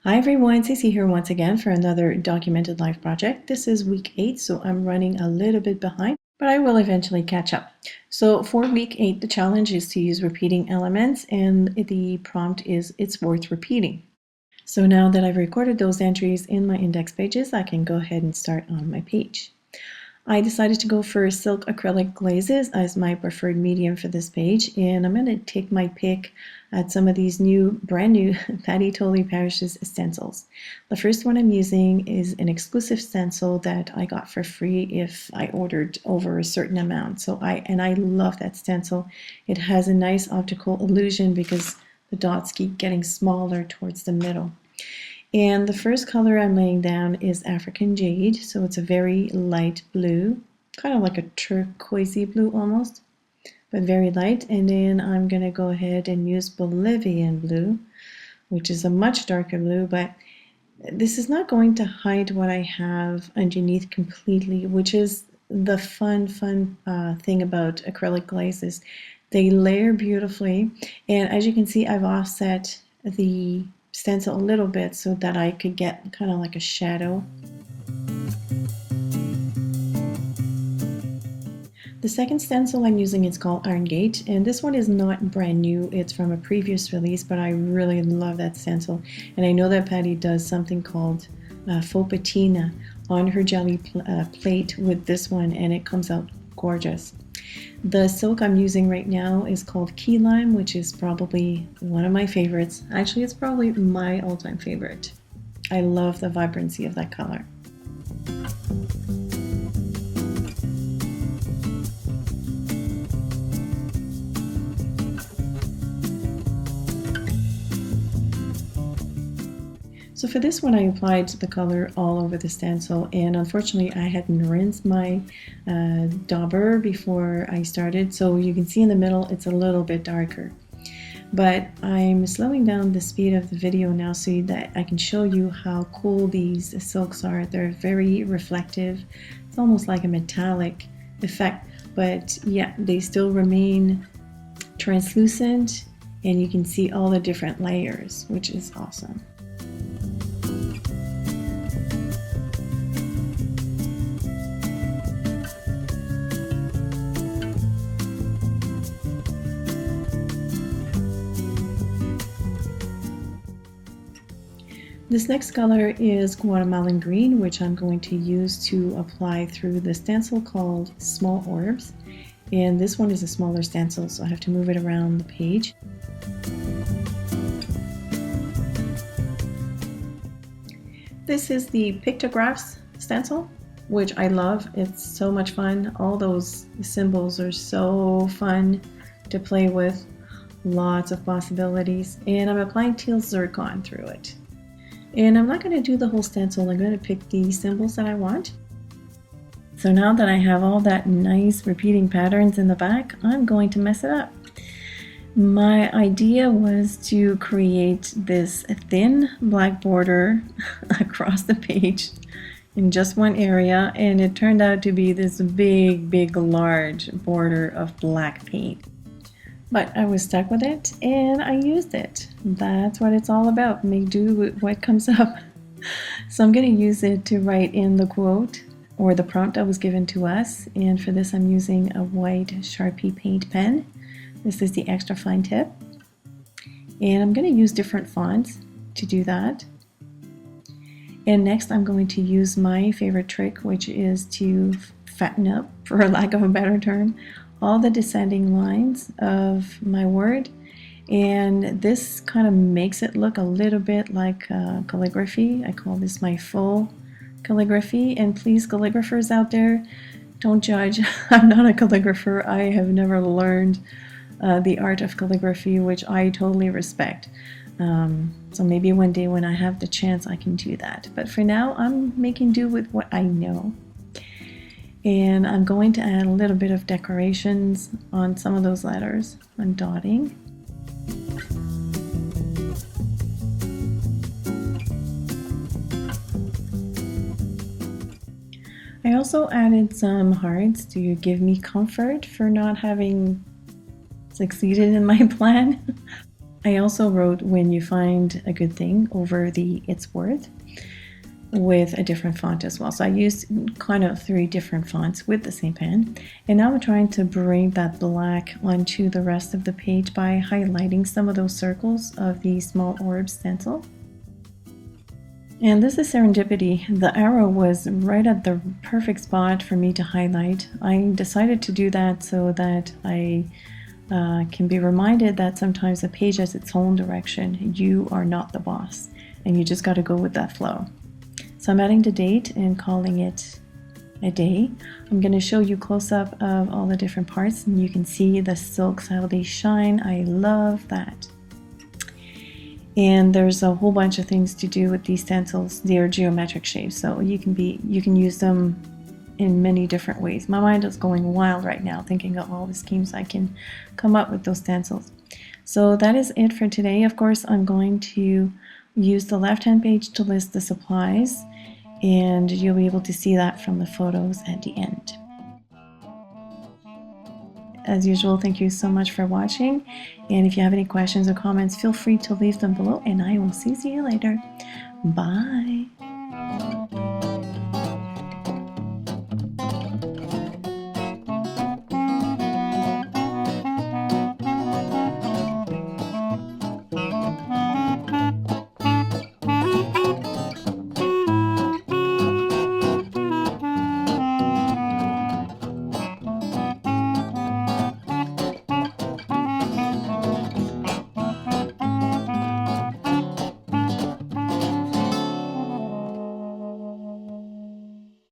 Hi everyone, CeeCee here once again for another documented life project. This is week 8, so I'm running a little bit behind, but I will eventually catch up. So for week 8, the challenge is to use repeating elements, and the prompt is "it's worth repeating." So now that I've recorded those entries in my index pages, I can go ahead and start on my page. I decided to go for silk acrylic glazes as my preferred medium for this page, and I'm going to take my pick at some of these brand new Patti Tolley Parrish's stencils. The first one I'm using is an exclusive stencil that I got for free if I ordered over a certain amount. So I love that stencil. It has a nice optical illusion because the dots keep getting smaller towards the middle. And the first color I'm laying down is African Jade, so it's a very light blue, kind of like a turquoisey blue almost, but very light. And then I'm going to go ahead and use Bolivian blue, which is a much darker blue, but this is not going to hide what I have underneath completely, which is the fun thing about acrylic glazes. They layer beautifully, and as you can see, I've offset the stencil a little bit so that I could get kind of like a shadow. The second stencil I'm using is called Iron Gate, and this one is not brand new. It's from a previous release, but I really love that stencil. And I know that Patti does something called faux patina on her jelly plate with this one, and it comes out gorgeous. The silk I'm using right now is called Key Lime, which is probably one of my favorites. Actually, it's probably my all-time favorite. I love the vibrancy of that color. So for this one, I applied the color all over the stencil, and unfortunately I hadn't rinsed my dauber before I started, so you can see in the middle it's a little bit darker. But I'm slowing down the speed of the video now so that I can show you how cool these silks are. They're very reflective. It's almost like a metallic effect, but yeah, they still remain translucent, and you can see all the different layers, which is awesome. This next color is Guatemalan Green, which I'm going to use to apply through the stencil called Small Orbs. And this one is a smaller stencil, so I have to move it around the page. This is the Pictographs stencil, which I love. It's so much fun. All those symbols are so fun to play with. Lots of possibilities. And I'm applying teal zircon through it. And I'm not going to do the whole stencil. I'm going to pick the symbols that I want. So now that I have all that nice repeating patterns in the back, I'm going to mess it up. My idea was to create this thin black border across the page in just one area, and it turned out to be this big large border of black paint. But I was stuck with it, and I used it. That's what it's all about. Make do with what comes up. So I'm going to use it to write in the quote or the prompt that was given to us. And for this, I'm using a white Sharpie paint pen. This is the extra fine tip. And I'm going to use different fonts to do that. And next, I'm going to use my favorite trick, which is to fatten up, for lack of a better term, all the descending lines of my word, and this kind of makes it look a little bit like calligraphy. I call this my full calligraphy, and please, calligraphers out there, don't judge. I'm not a calligrapher. I have never learned the art of calligraphy, which I totally respect. So maybe one day when I have the chance I can do that, but for now I'm making do with what I know. And I'm going to add a little bit of decorations on some of those letters. I'm dotting. I also added some hearts to give me comfort for not having succeeded in my plan. I also wrote "When you find a good thing" over the "It's worth" with a different font as well. So I used kind of 3 different fonts with the same pen. And now I'm trying to bring that black onto the rest of the page by highlighting some of those circles of the small orb stencil. And this is serendipity. The arrow was right at the perfect spot for me to highlight. I decided to do that so that I can be reminded that sometimes a page has its own direction. You are not the boss, and you just got to go with that flow. So I'm adding the date and calling it a day. I'm going to show you close up of all the different parts, and you can see the silks, how they shine. I love that. And there's a whole bunch of things to do with these stencils. They are geometric shapes, so you can use them in many different ways. My mind is going wild right now thinking of all the schemes I can come up with those stencils. So that is it for today. Of course, I'm going to use the left-hand page to list the supplies, and you'll be able to see that from the photos at the end. As usual, thank you so much for watching, and if you have any questions or comments, feel free to leave them below, and I will see you later. Bye!